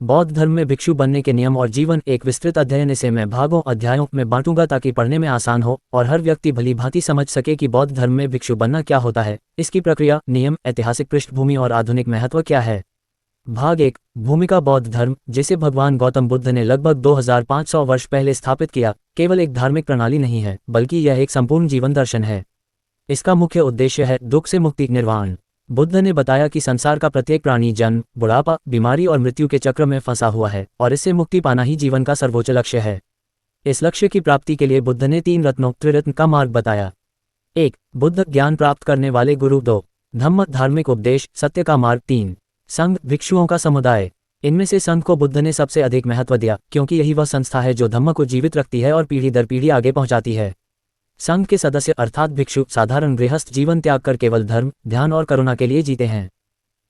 बौद्ध धर्म में भिक्षु बनने के नियम और जीवन एक विस्तृत अध्ययन। इसे मैं अध्यायों में बांटूंगा ताकि पढ़ने में आसान हो और हर व्यक्ति भली भांति समझ सके कि बौद्ध धर्म में भिक्षु बनना क्या होता है, इसकी प्रक्रिया, नियम, ऐतिहासिक पृष्ठभूमि और आधुनिक महत्व क्या है। भाग 1। भूमिका। बौद्ध धर्म, जिसे भगवान गौतम बुद्ध ने लगभग 2500 वर्ष पहले स्थापित किया, केवल एक धार्मिक प्रणाली नहीं है, बल्कि यह एक संपूर्ण जीवन दर्शन है। इसका मुख्य उद्देश्य है दुख से मुक्ति, निर्वाण। बुद्ध ने बताया कि संसार का प्रत्येक प्राणी जन्म, बुढ़ापा, बीमारी और मृत्यु के चक्र में फंसा हुआ है और इससे मुक्ति पाना ही जीवन का सर्वोच्च लक्ष्य है। इस लक्ष्य की प्राप्ति के लिए बुद्ध ने 3 रत्नों, त्रिरत्न का मार्ग बताया। 1. बुद्ध, ज्ञान प्राप्त करने वाले गुरु। 2. धम्म, धार्मिक उपदेश, सत्य का मार्ग। 3. संघ, भिक्षुओं का समुदाय। इनमें से संघ को बुद्ध ने सबसे अधिक महत्व दिया, क्योंकि यही वह संस्था है जो धम्म को जीवित रखती है और पीढ़ी दर पीढ़ी आगे पहुंचाती है। संघ के सदस्य अर्थात भिक्षु साधारण गृहस्थ जीवन त्याग कर केवल धर्म, ध्यान और करुणा के लिए जीते हैं।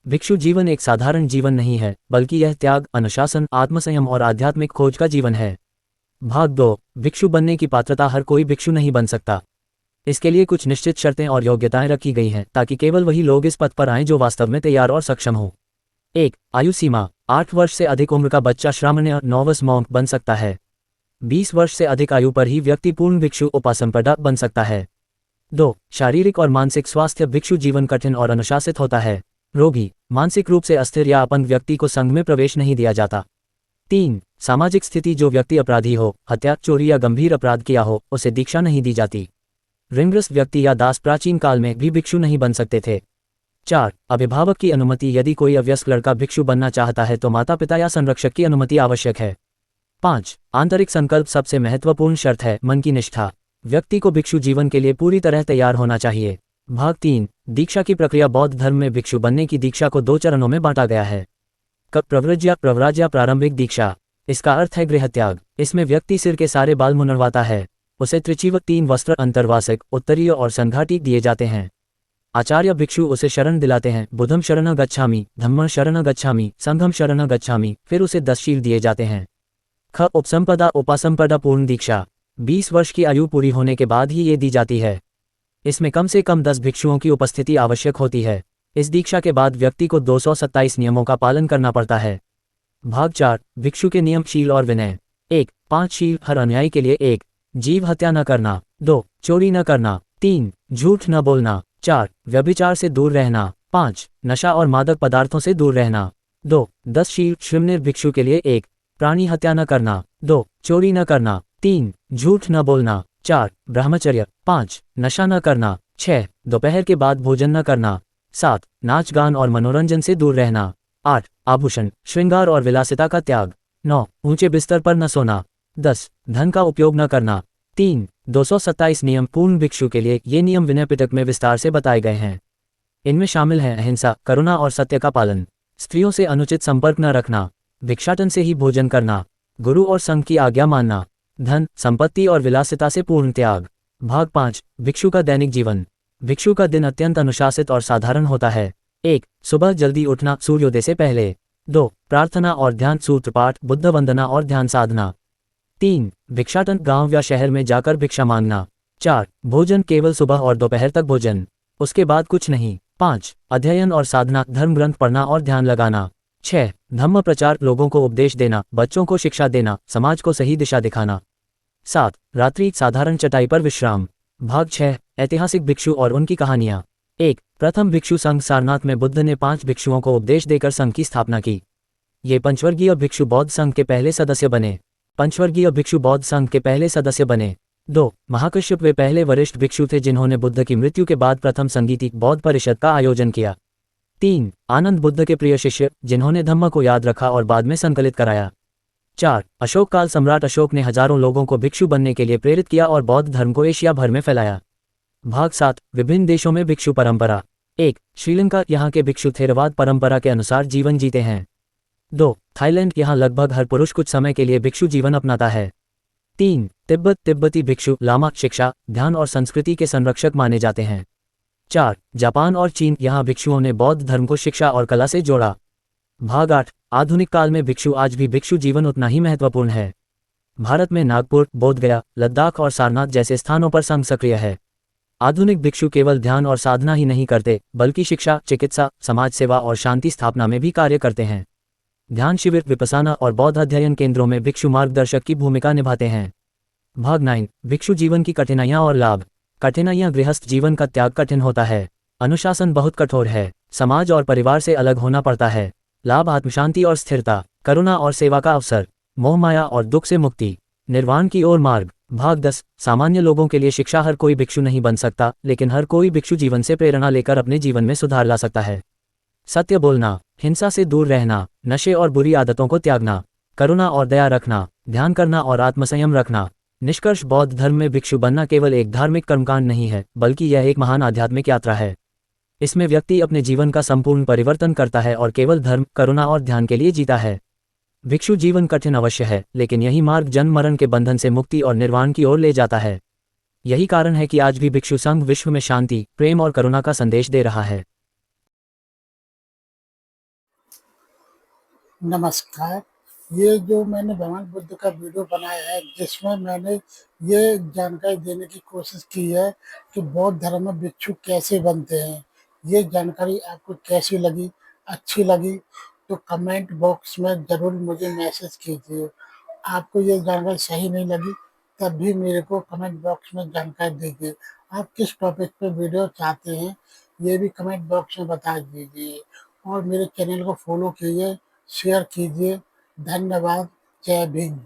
भिक्षु जीवन एक साधारण जीवन नहीं है, बल्कि यह त्याग, अनुशासन, आत्मसंयम और आध्यात्मिक खोज का जीवन है। भाग 2। भिक्षु बनने की पात्रता। हर कोई भिक्षु नहीं बन सकता। इसके लिए कुछ निश्चित शर्तें और योग्यताएं रखी गई हैं, ताकि केवल वही लोग इस पद पर आएं जो वास्तव में तैयार और सक्षम हो। 1. आयु सीमा। 8 वर्ष से अधिक उम्र का बच्चा श्रामण्य नॉवस मॉन्क बन सकता है। 20 वर्ष से अधिक आयु पर ही व्यक्ति पूर्ण भिक्षु उपासनपदा बन सकता है। 2. शारीरिक और मानसिक स्वास्थ्य। भिक्षु जीवन कठिन और अनुशासित होता है। रोगी, मानसिक रूप से अस्थिर या अपंग व्यक्ति को संघ में प्रवेश नहीं दिया जाता। 3. सामाजिक स्थिति। जो व्यक्ति अपराधी हो, हत्या, चोरी या गंभीर अपराध किया हो, उसे दीक्षा नहीं दी जाती। ऋणग्रस्त व्यक्ति या दास प्राचीन काल में भी भिक्षु नहीं बन सकते थे। 4. अभिभावक की अनुमति। यदि कोई अवयस्क लड़का भिक्षु बनना चाहता है तो माता पिता या संरक्षक की अनुमति आवश्यक है। 5. आंतरिक संकल्प। सबसे महत्वपूर्ण शर्त है मन की निष्ठा। व्यक्ति को भिक्षु जीवन के लिए पूरी तरह तैयार होना चाहिए। भाग 3। दीक्षा की प्रक्रिया। बौद्ध धर्म में भिक्षु बनने की दीक्षा को 2 चरणों में बांटा गया है। प्रव्रज्या प्रारंभिक दीक्षा। इसका अर्थ है गृह त्याग। इसमें व्यक्ति सिर के सारे बाल मुंडवाता है। उसे त्रिचिव 3 वस्त्र, अंतर्वासिक, उत्तरीय और संघाटी दिए जाते हैं। आचार्य भिक्षु उसे शरण दिलाते हैं। बुद्धम शरण गच्छामि, धम्म शरण गच्छामि, संघम शरण गच्छामि। फिर उसे 10 शील दिए जाते हैं। ख. उपसंपदा उपासंपदा। पूर्ण दीक्षा। 20 वर्ष की आयु पूरी होने के बाद ही ये दी जाती है। इसमें कम से कम 10 भिक्षुओं की उपस्थिति आवश्यक होती है। इस दीक्षा के बाद व्यक्ति को 227 नियमों का पालन करना पड़ता है। भाग 4। भिक्षु के नियम, शील और विनय। 1. 5 शील। हर अनुयायी के लिए। 1. जीव हत्या न करना। 2. चोरी न करना। 3. झूठ न बोलना। 4. व्यभिचार से दूर रहना। 5. नशा और मादक पदार्थों से दूर रहना। 2. 10 शील। श्रीमनिर भिक्षु के लिए। 1. प्राणी हत्या न करना। 2. चोरी न करना। 3. झूठ न बोलना। 4. ब्रह्मचर्य। 5. नशा न करना। 6. दोपहर के बाद भोजन न करना। 7. नाच गान और मनोरंजन से दूर रहना। 8. आभूषण, श्रृंगार और विलासिता का त्याग। 9. ऊंचे बिस्तर पर न सोना। 10. धन का उपयोग न करना। 3. 227 नियम। पूर्ण भिक्षु के लिए ये नियम विनय पिटक में विस्तार से बताए गए हैं। इनमें शामिल हैं अहिंसा, करुणा और सत्य का पालन, स्त्रियों से अनुचित संपर्क न रखना, भिक्षाटन से ही भोजन करना, गुरु और संघ की आज्ञा मानना, धन, संपत्ति और विलासिता से पूर्ण त्याग। भाग 5। भिक्षु का दैनिक जीवन। भिक्षु का दिन अत्यंत अनुशासित और साधारण होता है। 1. सुबह जल्दी उठना, सूर्योदय से पहले। 2. प्रार्थना और ध्यान, सूत्रपाठ, बुद्ध वंदना और ध्यान साधना। 3. भिक्षाटन, गांव या शहर में जाकर भिक्षा मांगना। 4. भोजन, केवल सुबह और दोपहर तक भोजन, उसके बाद कुछ नहीं। 5. अध्ययन और साधना, धर्म ग्रंथ पढ़ना और ध्यान लगाना। 6. धम्म प्रचार, लोगों को उपदेश देना, बच्चों को शिक्षा देना, समाज को सही दिशा दिखाना। 7. रात्रि, साधारण चटाई पर विश्राम। भाग 6। ऐतिहासिक भिक्षु और उनकी कहानियां। 1. प्रथम भिक्षु संघ। सारनाथ में बुद्ध ने 5 भिक्षुओं को उपदेश देकर संघ की स्थापना की। ये पंचवर्गीय भिक्षु बौद्ध संघ के पहले सदस्य बने। पंचवर्गीय भिक्षु बौद्ध संघ के पहले सदस्य बने। 2. महाकश्यप, वे पहले वरिष्ठ भिक्षु थे जिन्होंने बुद्ध की मृत्यु के बाद प्रथम संगीतिक बौद्ध परिषद का आयोजन किया। 3. आनंद, बुद्ध के प्रिय शिष्य, जिन्होंने धम्म को याद रखा और बाद में संकलित कराया। 4. अशोक काल। सम्राट अशोक ने हजारों लोगों को भिक्षु बनने के लिए प्रेरित किया और बौद्ध धर्म को एशिया भर में फैलाया। भाग 7। विभिन्न देशों में भिक्षु परंपरा। 1. श्रीलंका, यहाँ के भिक्षु थेरवाद परंपरा के अनुसार जीवन जीते हैं। 2. थाईलैंड, यहाँ लगभग हर पुरुष कुछ समय के लिए भिक्षु जीवन अपनाता है। 3. तिब्बत, तिब्बती भिक्षु लामा शिक्षा, ध्यान और संस्कृति के संरक्षक माने जाते हैं। 4. जापान और चीन, यहाँ भिक्षुओं ने बौद्ध धर्म को शिक्षा और कला से जोड़ा। भाग 8। आधुनिक काल में भिक्षु। आज भी भिक्षु जीवन उतना ही महत्वपूर्ण है। भारत में नागपुर, बोधगया, लद्दाख और सारनाथ जैसे स्थानों पर संघ सक्रिय है। आधुनिक भिक्षु केवल ध्यान और साधना ही नहीं करते, बल्कि शिक्षा, चिकित्सा, समाज सेवा और शांति स्थापना में भी कार्य करते हैं। ध्यान शिविर, विपसाना और बौद्ध अध्ययन केंद्रों में भिक्षु मार्गदर्शक की भूमिका निभाते हैं। भाग 9, भिक्षु जीवन की कठिनाइयाँ और लाभ। कठिनाइयाँ। गृहस्थ जीवन का त्याग कठिन होता है। अनुशासन बहुत कठोर है। समाज और परिवार से अलग होना पड़ता है। लाभ। आत्मशांति और स्थिरता, करुणा और सेवा का अवसर, मोह माया और दुख से मुक्ति, निर्वाण की ओर मार्ग। भाग 10, सामान्य लोगों के लिए शिक्षा। हर कोई भिक्षु नहीं बन सकता, लेकिन हर कोई भिक्षु जीवन से प्रेरणा लेकर अपने जीवन में सुधार ला सकता है। सत्य बोलना, हिंसा से दूर रहना, नशे और बुरी आदतों को त्यागना, करुणा और दया रखना, ध्यान करना और आत्मसंयम रखना। निष्कर्ष, बौद्ध धर्म में भिक्षु बनना केवल एक धार्मिक कर्मकांड नहीं है, बल्कि यह एक महान आध्यात्मिक यात्रा है। इसमें व्यक्ति अपने जीवन का संपूर्ण परिवर्तन करता है और केवल धर्म, करुणा और ध्यान के लिए जीता है। भिक्षु जीवन कठिन अवश्य है, लेकिन यही मार्ग जन्म मरण के बंधन से मुक्ति और निर्वाण की ओर ले जाता है। यही कारण है कि आज भी भिक्षु संघ विश्व में शांति, प्रेम और करुणा का संदेश दे रहा है। नमस्कार। ये जो मैंने भगवान बुद्ध का वीडियो बनाया है, जिसमें मैंने ये जानकारी देने की कोशिश की है कि बौद्ध धर्म में भिक्षु कैसे बनते हैं। ये जानकारी आपको कैसी लगी? अच्छी लगी तो कमेंट बॉक्स में ज़रूर मुझे मैसेज कीजिए। आपको ये जानकारी सही नहीं लगी तब भी मेरे को कमेंट बॉक्स में जानकारी दीजिए। आप किस टॉपिक पे वीडियो चाहते हैं, ये भी कमेंट बॉक्स में बता दीजिए। और मेरे चैनल को फॉलो कीजिए, शेयर कीजिए। धन्यवाद। जय भीम।